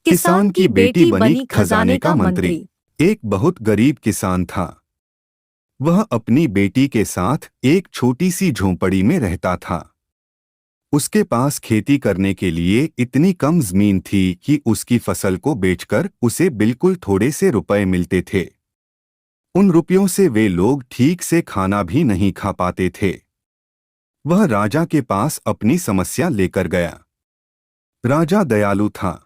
किसान की बेटी बनी खजाने का मंत्री। एक बहुत गरीब किसान था। वह अपनी बेटी के साथ एक छोटी सी झोंपड़ी में रहता था। उसके पास खेती करने के लिए इतनी कम जमीन थी कि उसकी फसल को बेचकर उसे बिल्कुल थोड़े से रुपए मिलते थे। उन रुपयों से वे लोग ठीक से खाना भी नहीं खा पाते थे। वह राजा के पास अपनी समस्या लेकर गया। राजा दयालु था।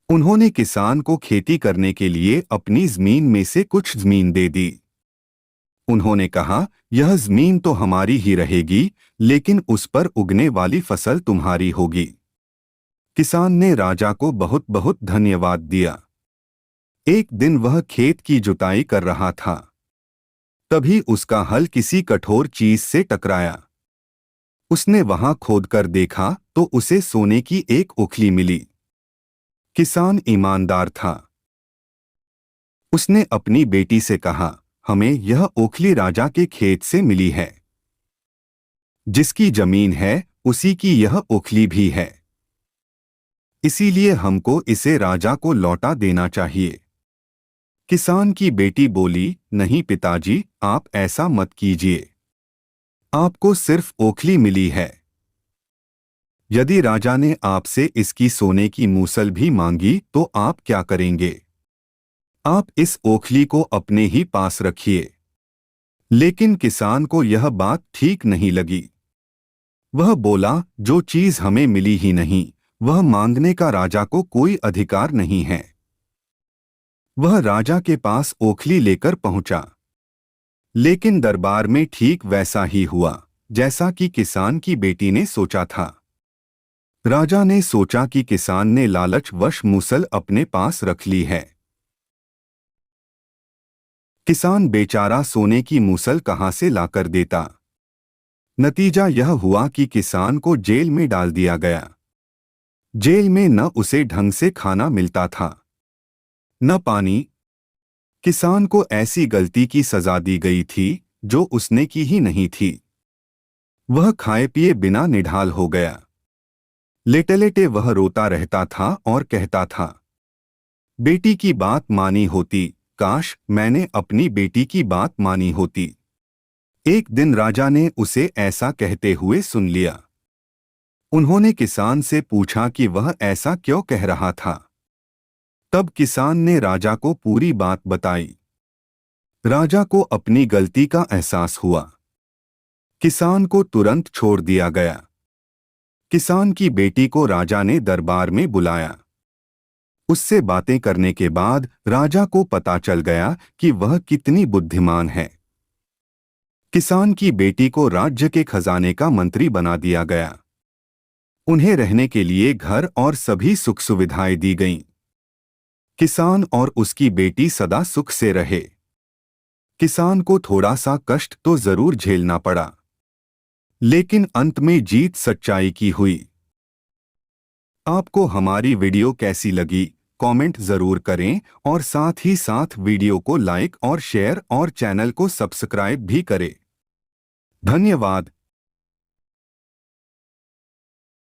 उन्होंने किसान को खेती करने के लिए अपनी जमीन में से कुछ जमीन दे दी। उन्होंने कहा, यह जमीन तो हमारी ही रहेगी, लेकिन उस पर उगने वाली फसल तुम्हारी होगी। किसान ने राजा को बहुत बहुत धन्यवाद दिया। एक दिन वह खेत की जुताई कर रहा था। तभी उसका हल किसी कठोर चीज से टकराया। उसने वहां खोदकर देखा तो उसे सोने की एक ओखली मिली। किसान ईमानदार था। उसने अपनी बेटी से कहा, हमें यह ओखली राजा के खेत से मिली है। जिसकी जमीन है उसी की यह ओखली भी है। इसीलिए हमको इसे राजा को लौटा देना चाहिए। किसान की बेटी बोली, नहीं पिताजी, आप ऐसा मत कीजिए। आपको सिर्फ ओखली मिली है। यदि राजा ने आपसे इसकी सोने की मूसल भी मांगी तो आप क्या करेंगे? आप इस ओखली को अपने ही पास रखिए। लेकिन किसान को यह बात ठीक नहीं लगी। वह बोला, जो चीज हमें मिली ही नहीं, वह मांगने का राजा को कोई अधिकार नहीं है। वह राजा के पास ओखली लेकर पहुंचा। लेकिन दरबार में ठीक वैसा ही हुआ जैसा कि किसान की बेटी ने सोचा था। राजा ने सोचा कि किसान ने लालचवश मूसल अपने पास रख ली है। किसान बेचारा सोने की मूसल कहां से लाकर देता। नतीजा यह हुआ कि किसान को जेल में डाल दिया गया। जेल में न उसे ढंग से खाना मिलता था, न पानी। किसान को ऐसी गलती की सजा दी गई थी जो उसने की ही नहीं थी। वह खाए पिए बिना निढाल हो गया। लेटे लेटे वह रोता रहता था और कहता था, बेटी की बात मानी होती, काश मैंने अपनी बेटी की बात मानी होती। एक दिन राजा ने उसे ऐसा कहते हुए सुन लिया। उन्होंने किसान से पूछा कि वह ऐसा क्यों कह रहा था। तब किसान ने राजा को पूरी बात बताई। राजा को अपनी गलती का एहसास हुआ। किसान को तुरंत छोड़ दिया गया। किसान की बेटी को राजा ने दरबार में बुलाया। उससे बातें करने के बाद राजा को पता चल गया कि वह कितनी बुद्धिमान है। किसान की बेटी को राज्य के खजाने का मंत्री बना दिया गया। उन्हें रहने के लिए घर और सभी सुख सुविधाएं दी गईं। किसान और उसकी बेटी सदा सुख से रहे। किसान को थोड़ा सा कष्ट तो जरूर झेलना पड़ा, लेकिन अंत में जीत सच्चाई की हुई। आपको हमारी वीडियो कैसी लगी, कमेंट जरूर करें और साथ ही साथ वीडियो को लाइक और शेयर और चैनल को सब्सक्राइब भी करें। धन्यवाद।